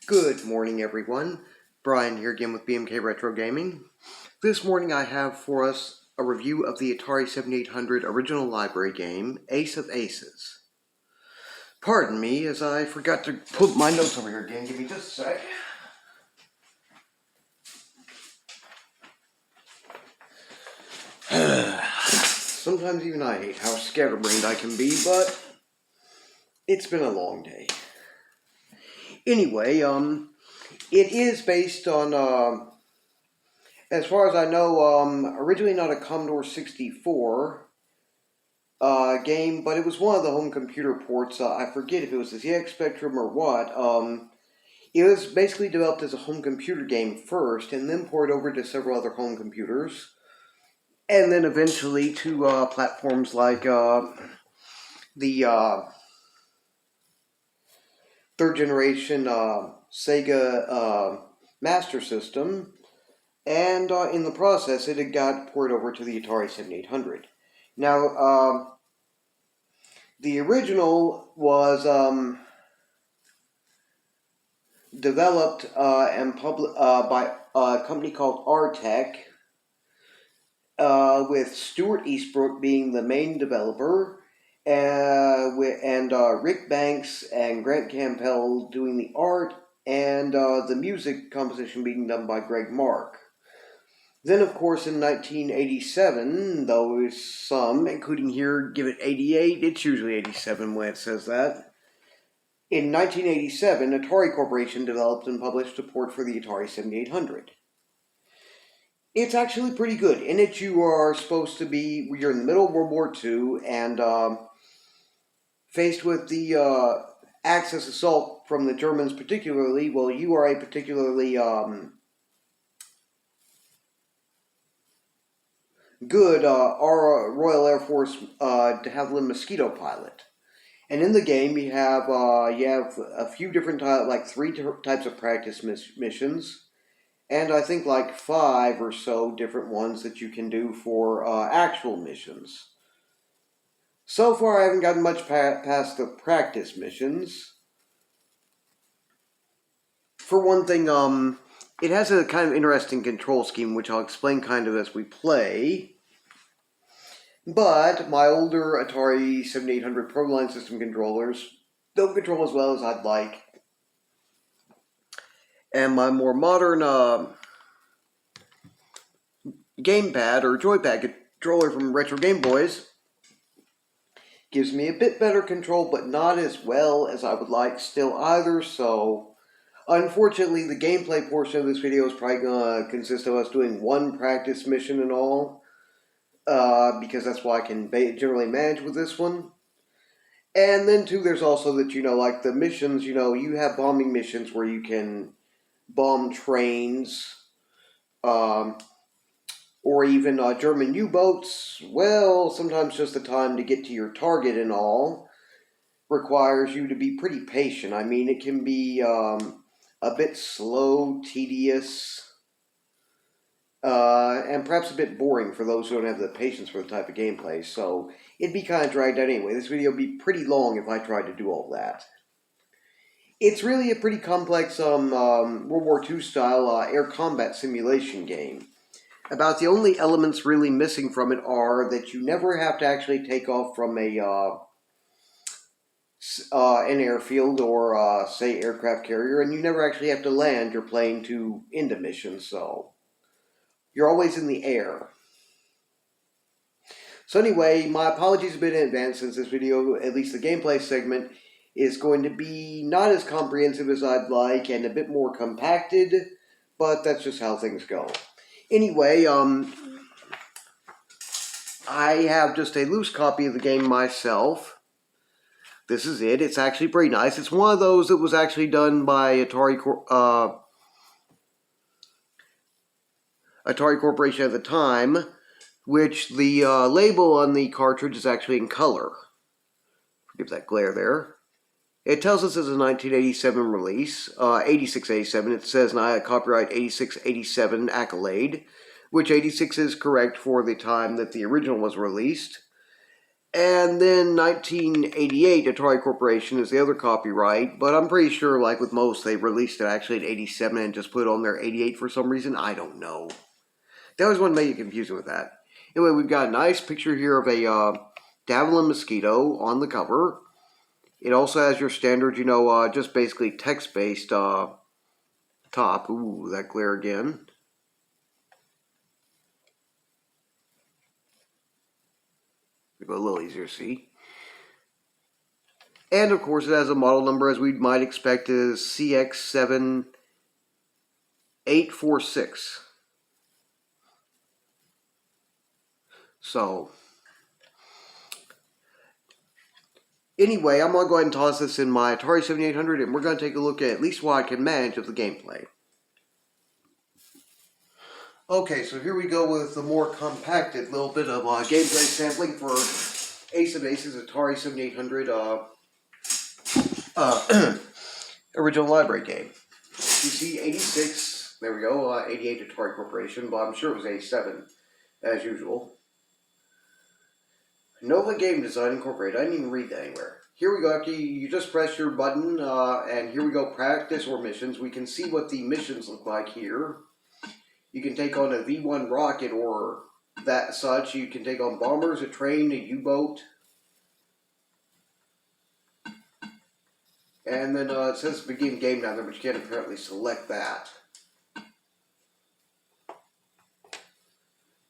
Good morning, everyone. Brian here again with BMK Retro Gaming. This morning I have for us a review of the Atari 7800 original library game, Ace of Aces. Pardon me as I forgot to put my notes over here again. Give me just a sec. Sometimes even I hate how scatterbrained I can be, but it's been a long day. Anyway, it is based on, as far as I know, originally not a Commodore 64 game, but it was one of the home computer ports. I forget if it was the ZX Spectrum or what. It was basically developed as a home computer game first, and then ported over to several other home computers, and then eventually to platforms like the third generation Sega Master System, and in the process it had got ported over to the Atari 7800. Now, the original was developed and by a company called Artec, with Stuart Eastbrook being the main developer, and Rick Banks and Grant Campbell doing the art, and the music composition being done by Greg Mark. Then, of course, in 1987, though some, including here, give it 88, it's usually 87 when it says that. In 1987, Atari Corporation developed and published a port for the Atari 7800. It's actually pretty good. In it, you are supposed to be, you're in the middle of World War II, and faced with the Axis assault from the Germans particularly, well, you are a particularly good our Royal Air Force de Havilland Mosquito pilot. And in the game, you have a few different like three types of practice missions, and I think like 5 or so different ones that you can do for actual missions. So far, I haven't gotten much past the practice missions. For one thing, it has a kind of interesting control scheme, which I'll explain kind of as we play. But my older Atari 7800 Proline system controllers don't control as well as I'd like. And my more modern gamepad or joypad controller from Retro Game Boys gives me a bit better control, but not as well as I would like still either, so unfortunately the gameplay portion of this video is probably going to consist of us doing one practice mission and all. Because that's what I can generally manage with this one. And then, too, there's also that, like the missions, you have bombing missions where you can bomb trains, or even German U-boats. Well, sometimes just the time to get to your target and all requires you to be pretty patient. I mean, it can be a bit slow, tedious, and perhaps a bit boring for those who don't have the patience for the type of gameplay, so it'd be kind of dragged out anyway. This video would be pretty long if I tried to do all that. It's really a pretty complex World War II style air combat simulation game. About the only elements really missing from it are that you never have to actually take off from an airfield or, say, aircraft carrier, and you never actually have to land your plane to end a mission, so you're always in the air. So anyway, my apologies a bit in advance since this video, at least the gameplay segment, is going to be not as comprehensive as I'd like and a bit more compacted, but that's just how things go. Anyway, I have just a loose copy of the game myself. This is it. It's actually pretty nice. It's one of those that was actually done by Atari Corporation at the time, which the label on the cartridge is actually in color. Forgive that glare there. It tells us it's a 1987 release, 86-87. It says copyright 86-87 accolade, which 86 is correct for the time that the original was released. And then 1988, Atari Corporation is the other copyright, but I'm pretty sure, like with most, they released it actually in 87 and just put it on there 88 for some reason. I don't know. They always want to make it confusing with that. Anyway, we've got a nice picture here of a Davalin mosquito on the cover. It also has your standard, just basically text-based top. Ooh, that glare again. Go a little easier to see. And of course, it has a model number, as we might expect, is CX7846. So, anyway, I'm going to go ahead and toss this in my Atari 7800, and we're going to take a look at least what I can manage of the gameplay. Okay, so here we go with the more compacted little bit of gameplay sampling for Ace of Aces Atari 7800 original library game. You see 86, there we go, 88 Atari Corporation, but I'm sure it was 87, as usual. Nova Game Design Incorporated, I didn't even read that anywhere. Here we go, after you just press your button, and here we go, practice or missions. We can see what the missions look like here. You can take on a V-1 rocket or that such. You can take on bombers, a train, a U-boat. And then it says begin game down there, but you can't apparently select that.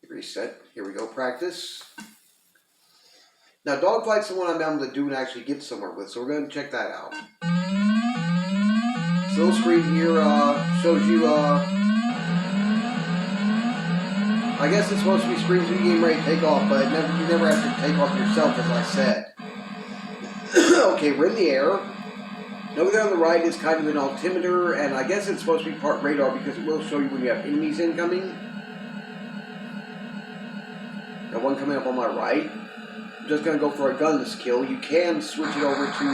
Reset. Here we go, practice. Now, dogfight's the one I'm able to do and actually get somewhere with, so we're going to check that out. This little screen here shows you, I guess it's supposed to be screens when you get ready to take off, but you never have to take off yourself, as I said. Okay, we're in the air. Over there on the right is kind of an altimeter, and I guess it's supposed to be part radar because it will show you when you have enemies incoming. Got one coming up on my right. I'm just going to go for a gunless kill. You can switch it over to,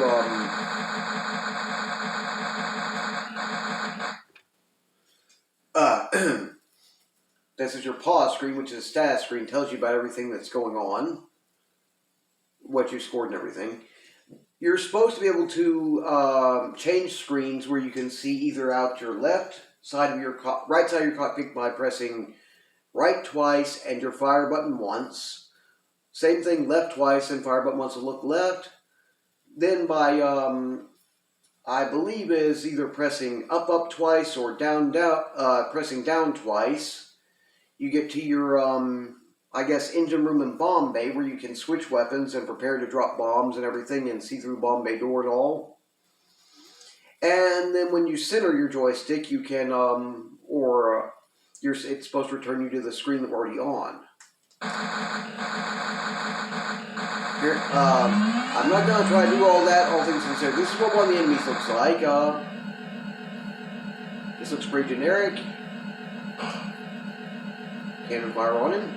this is your pause screen, which is a status screen. Tells you about everything that's going on, what you scored and everything. You're supposed to be able to change screens where you can see either out your left side of your right side of your cockpit by pressing right twice and your fire button once. Same thing, left twice and fire button once to look left. Then by I believe is either pressing up twice or down pressing down twice. You get to your, I guess, engine room and bomb bay where you can switch weapons and prepare to drop bombs and everything and see through bomb bay door and all. And then when you center your joystick, you can, it's supposed to return you to the screen that we're already on. Here, I'm not going to try to do all that, all things considered. This is what one of the enemies looks like. This looks pretty generic. Cannon fire on him.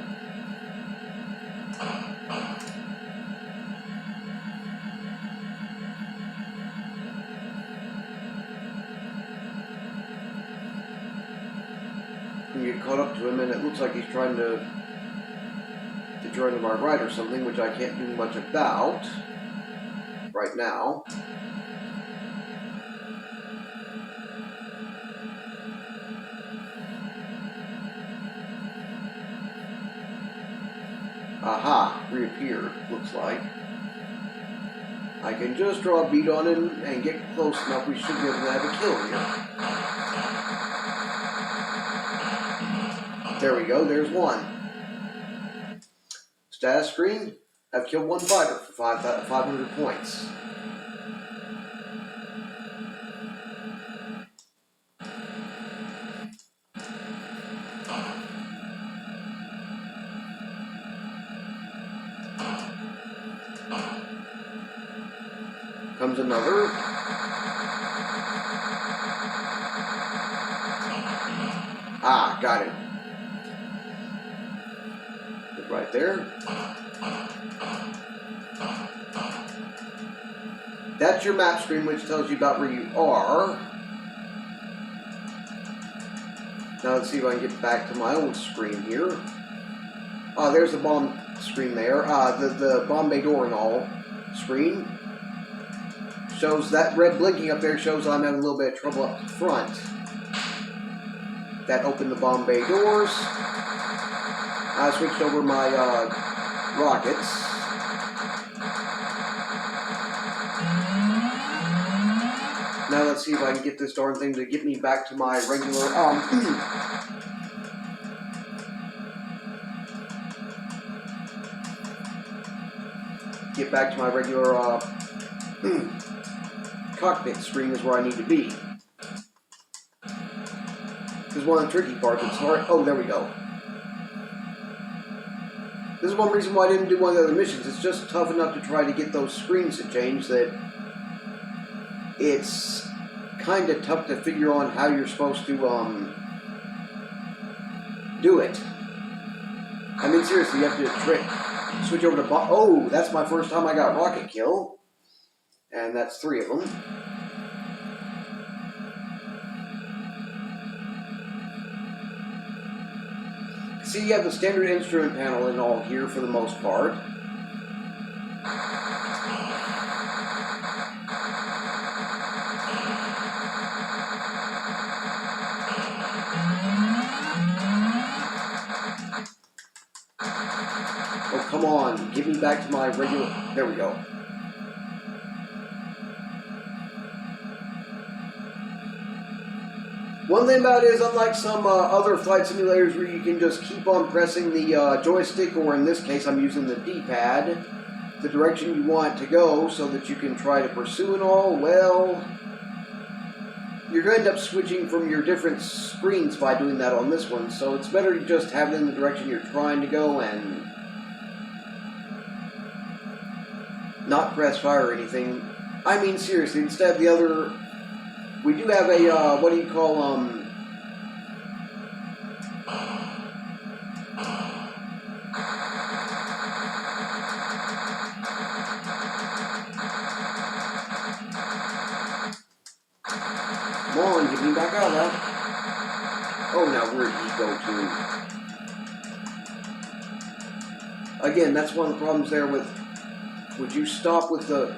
You get caught up to him, and it looks like he's trying to join to my right or something, which I can't do much about right now. Aha, reappeared, looks like. I can just draw a bead on him and get close enough. We should be able to have a kill here. There we go, there's one. Status screen, I've killed one fighter for 500 points. Comes another. Ah, got him. Right there. That's your map screen, which tells you about where you are. Now let's see if I can get back to my old screen here. Oh, there's the bomb screen there, the bomb bay door and all screen. Shows that red blinking up there shows I'm having a little bit of trouble up front. That opened the bomb bay doors. I switched over my rockets. Now let's see if I can get this darn thing to get me back to my regular get back to my regular cockpit screen is where I need to be. This is one of the tricky parts. It's hard. Oh, there we go. This is one reason why I didn't do one of the other missions. It's just tough enough to try to get those screens to change that it's kind of tough to figure on how you're supposed to do it. I mean, seriously, you have to switch over to oh, that's my first time I got rocket kill. And that's 3 of them. See, you have the standard instrument panel and all here for the most part. Oh, come on. Give me back to my regular... There we go. One thing about it is, unlike some other flight simulators where you can just keep on pressing the joystick, or in this case I'm using the D-pad, the direction you want it to go so that you can try to pursue and all, well, you're going to end up switching from your different screens by doing that on this one, so it's better to just have it in the direction you're trying to go and not press fire or anything. I mean, seriously, instead of the other... We do have a, what do you call, Come on, get me back out of that. Oh, now where did he go to? Again, that's one of the problems there with... Would you stop with the...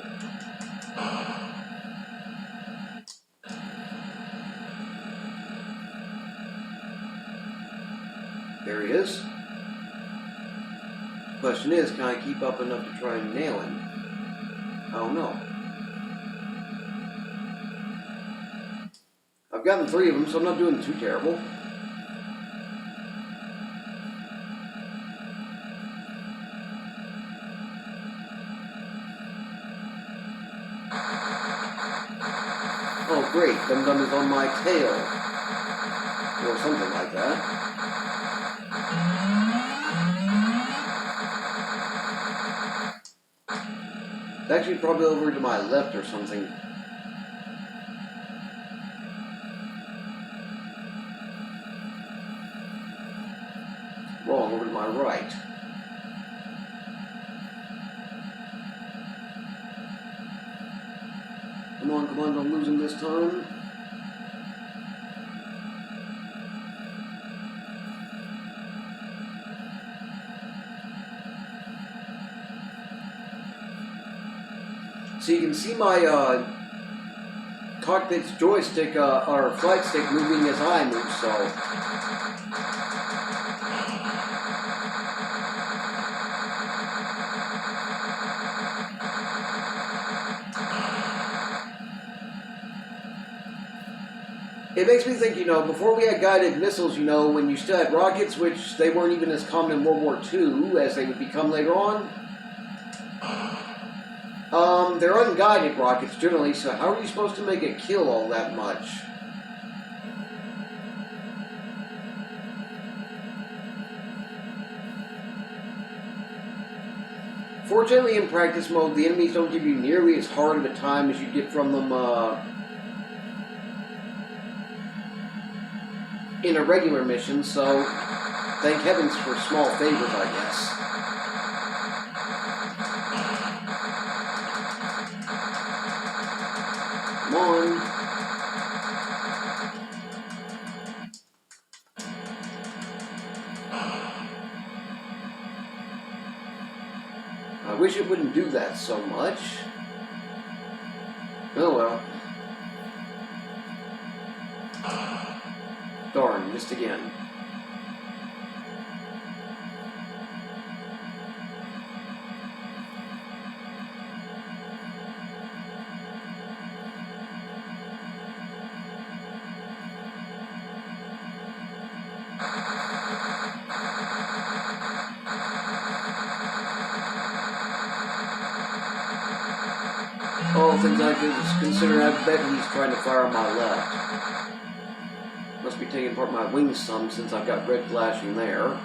There he is. Question is, can I keep up enough to try and nail him? I don't know. I've gotten 3 of them, so I'm not doing too terrible. Oh great, Dum-Dum is on my tail. Or something like that. It's actually probably over to my left or something. Wrong, over to my right. Come on, don't lose him this time. So you can see my cockpit's joystick, or flight stick moving as I move, so... It makes me think, you know, before we had guided missiles, you know, when you still had rockets, which they weren't even as common in World War II as they would become later on. They're unguided rockets generally, so how are you supposed to make it kill all that much? Fortunately, in practice mode, the enemies don't give you nearly as hard of a time as you get from them, in a regular mission, so thank heavens for small favors, I guess. Come on. I wish it wouldn't do that so much. Oh well. Darn, missed again. All things I could consider, I bet he's trying to fire on my left. Must be taking apart my wings some since I've got red flashing there.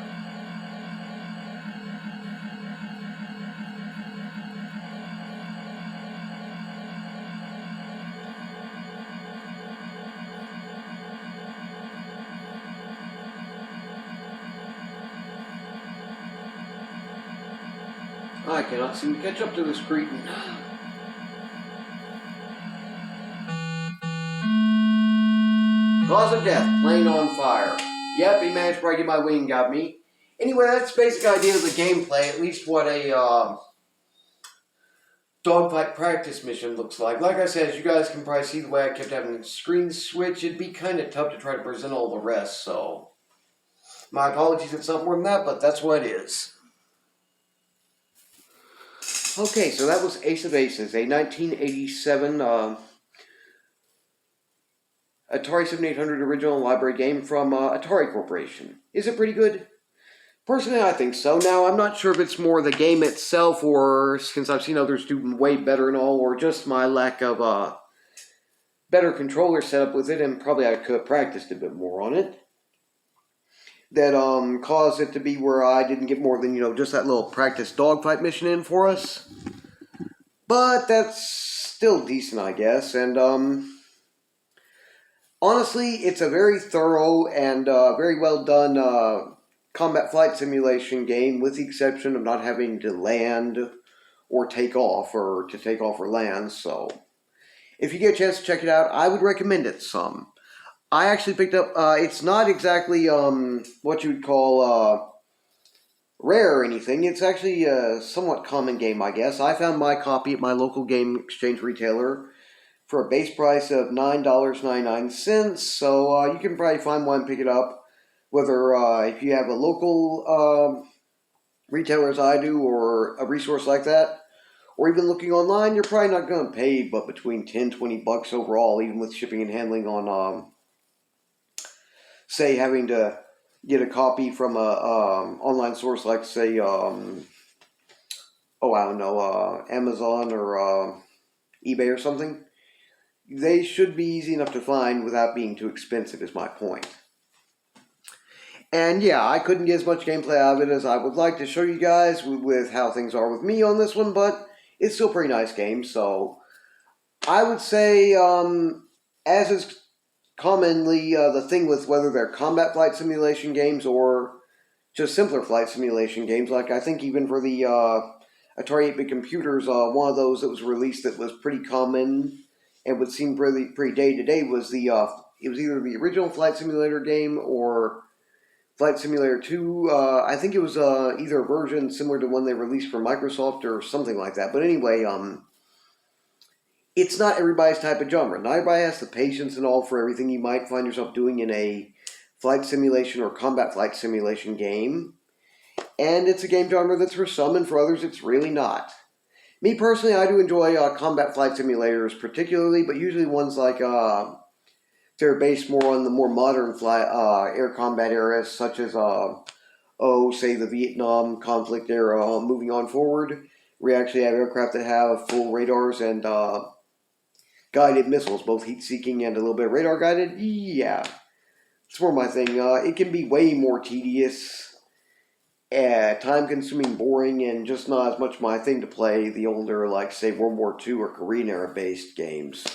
I cannot seem to catch up to this cretin. Cause of death, plane on fire. Yep, he managed to break my wing, got me. Anyway, that's the basic idea of the gameplay, at least what a dogfight practice mission looks like. Like I said, as you guys can probably see the way I kept having the screen switch, it'd be kind of tough to try to present all the rest, so my apologies if it's not more than that, but that's what it is. Okay, so that was Ace of Aces, a 1987 Atari 7800 original library game from Atari Corporation. Is it pretty good? Personally, I think so. Now, I'm not sure if it's more the game itself, or since I've seen others do way better and all, or just my lack of better controller setup with it, and probably I could have practiced a bit more on it, that caused it to be where I didn't get more than, just that little practice dogfight mission in for us. But that's still decent, I guess, and honestly, it's a very thorough and very well done combat flight simulation game, with the exception of not having to land or take off, or to take off or land. So if you get a chance to check it out, I would recommend it some. I actually picked up, it's not exactly what you would call rare or anything. It's actually a somewhat common game, I guess. I found my copy at my local game exchange retailer for a base price of $9.99, so you can probably find one and pick it up, whether if you have a local retailer as I do, or a resource like that, or even looking online. You're probably not going to pay but between $10-$20 overall, even with shipping and handling on, say, having to get a copy from a online source like, say, oh, I don't know, Amazon or eBay or something. They should be easy enough to find without being too expensive, is my point. And yeah, I couldn't get as much gameplay out of it as I would like to show you guys with how things are with me on this one, but it's still a pretty nice game. So I would say, as is commonly the thing with whether they're combat flight simulation games or just simpler flight simulation games, like I think even for the Atari 8-bit computers, one of those that was released that was pretty common and would seem pretty day-to-day was the, it was either the original Flight Simulator game or Flight Simulator 2. I think it was either a version similar to one they released for Microsoft or something like that. But anyway, it's not everybody's type of genre. Not everybody has the patience and all for everything you might find yourself doing in a flight simulation or combat flight simulation game. And it's a game genre that's for some, and for others it's really not. Me personally, I do enjoy combat flight simulators particularly, but usually ones like they're based more on the more modern air combat eras, such as say the Vietnam conflict era. Moving on forward, we actually have aircraft that have full radars and guided missiles, both heat-seeking and a little bit of radar-guided. Yeah, it's more my thing. It can be way more tedious, time-consuming, boring, and just not as much my thing to play the older, like, say, World War II or Korean era-based games.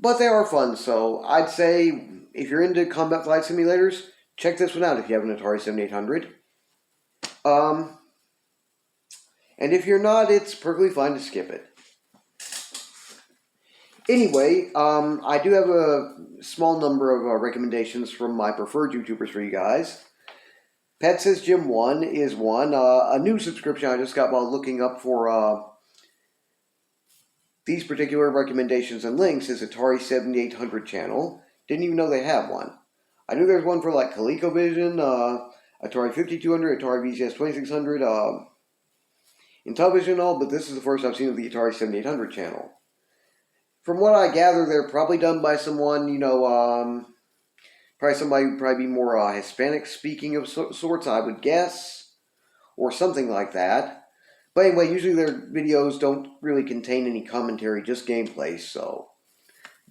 But they are fun, so I'd say if you're into combat flight simulators, check this one out if you have an Atari 7800. And if you're not, it's perfectly fine to skip it. Anyway, I do have a small number of recommendations from my preferred YouTubers for you guys. Pet Says Jim 1 is one. A new subscription I just got while looking up for these particular recommendations and links is Atari 7800 channel. Didn't even know they had one. I knew there was one for like ColecoVision, Atari 5200, Atari VCS 2600, Intellivision and all, but this is the first I've seen of the Atari 7800 channel. From what I gather, they're probably done by someone, probably somebody who would probably be more Hispanic speaking of sorts, I would guess, or something like that. But anyway, usually their videos don't really contain any commentary, just gameplay, so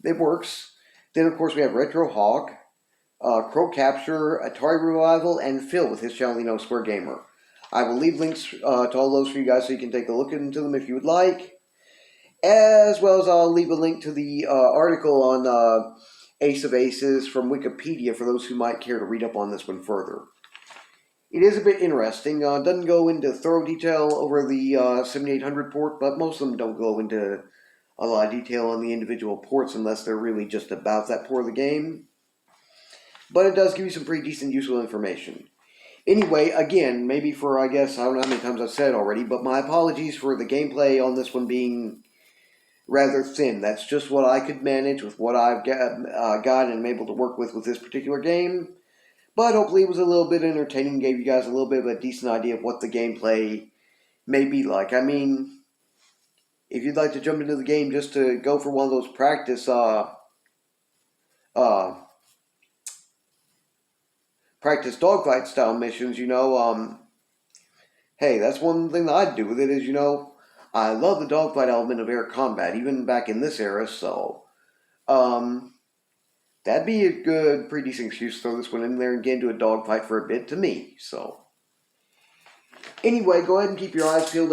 it works. Then, of course, we have Retro Hawk, Crow Capture, Atari Revival, and Phil with his channel, Square Gamer. I will leave links to all those for you guys so you can take a look into them if you would like. As well as I'll leave a link to the article on Ace of Aces from Wikipedia for those who might care to read up on this one further. It is a bit interesting. Doesn't go into thorough detail over the 7800 port, but most of them don't go into a lot of detail on the individual ports unless they're really just about that port of the game. But it does give you some pretty decent, useful information. Anyway, again, maybe for, I don't know how many times I've said already, but my apologies for the gameplay on this one being rather thin. That's just what I could manage with what I've got and am able to work with this particular game. But hopefully it was a little bit entertaining, gave you guys a little bit of a decent idea of what the gameplay may be like. I mean, if you'd like to jump into the game just to go for one of those practice dogfight style missions, hey, that's one thing that I'd do with it is, I love the dogfight element of air combat, even back in this era, so that'd be a good, pretty decent excuse to throw this one in there and get into a dogfight for a bit to me, so. Anyway, go ahead and keep your eyes peeled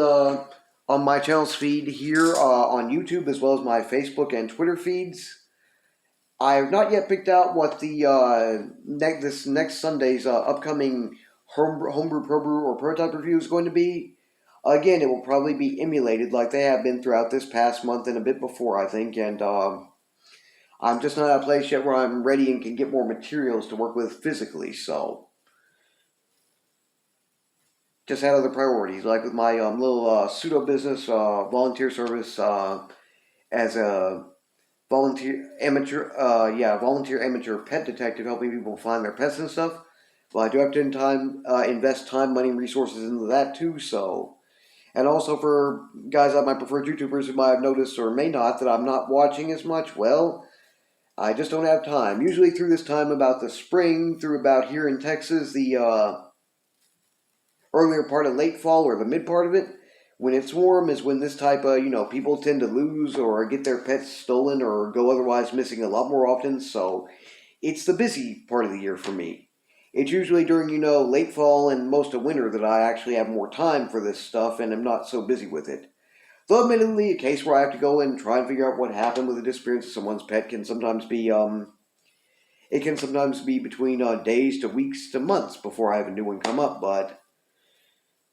on my channel's feed here on YouTube, as well as my Facebook and Twitter feeds. I have not yet picked out what the this next Sunday's upcoming homebrew, probrew, or prototype review is going to be. Again, it will probably be emulated like they have been throughout this past month and a bit before, I think, and I'm just not at a place yet where I'm ready and can get more materials to work with physically, so just had other priorities, like with my little pseudo business volunteer service as a volunteer amateur pet detective, helping people find their pets and stuff. Well, I do have to invest time, money, and resources into that too, so. And also for guys that might prefer YouTubers who might have noticed or may not that I'm not watching as much, well, I just don't have time. Usually through this time about the spring, through about here in Texas, the earlier part of late fall or the mid part of it, when it's warm is when this type of, people tend to lose or get their pets stolen or go otherwise missing a lot more often, so it's the busy part of the year for me. It's usually during, late fall and most of winter that I actually have more time for this stuff and am not so busy with it. Though admittedly, a case where I have to go and try and figure out what happened with the disappearance of someone's pet can sometimes be, between days to weeks to months before I have a new one come up, but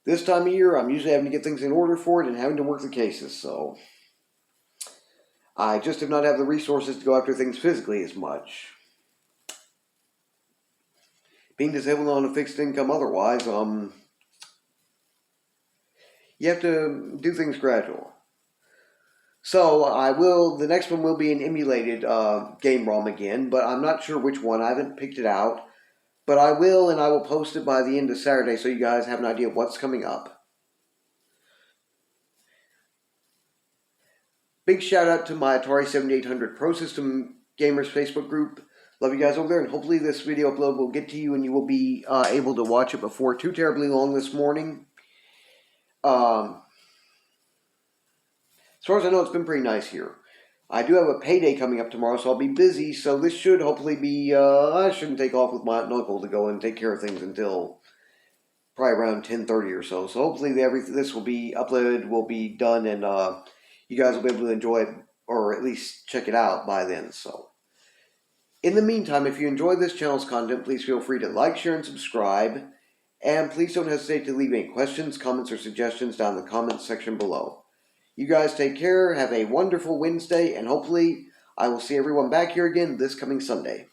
this time of year, I'm usually having to get things in order for it and having to work the cases, so I just have not had the resources to go after things physically as much. Being disabled on a fixed income otherwise, you have to do things gradual. So the next one will be an emulated game ROM again, but I'm not sure which one. I haven't picked it out. But I will, and I will post it by the end of Saturday so you guys have an idea of what's coming up. Big shout out to my Atari 7800 Pro System Gamers Facebook group. Love you guys over there, and hopefully this video upload will get to you and you will be able to watch it before too terribly long this morning. As far as I know, it's been pretty nice here. I do have a payday coming up tomorrow, so I'll be busy, so this should hopefully be, I shouldn't take off with my uncle to go and take care of things until probably around 10:30 or so. So hopefully this will be uploaded, will be done, and you guys will be able to enjoy it, or at least check it out by then, so. In the meantime, if you enjoy this channel's content, please feel free to like, share, and subscribe. And please don't hesitate to leave any questions, comments, or suggestions down in the comments section below. You guys take care, have a wonderful Wednesday, and hopefully I will see everyone back here again this coming Sunday.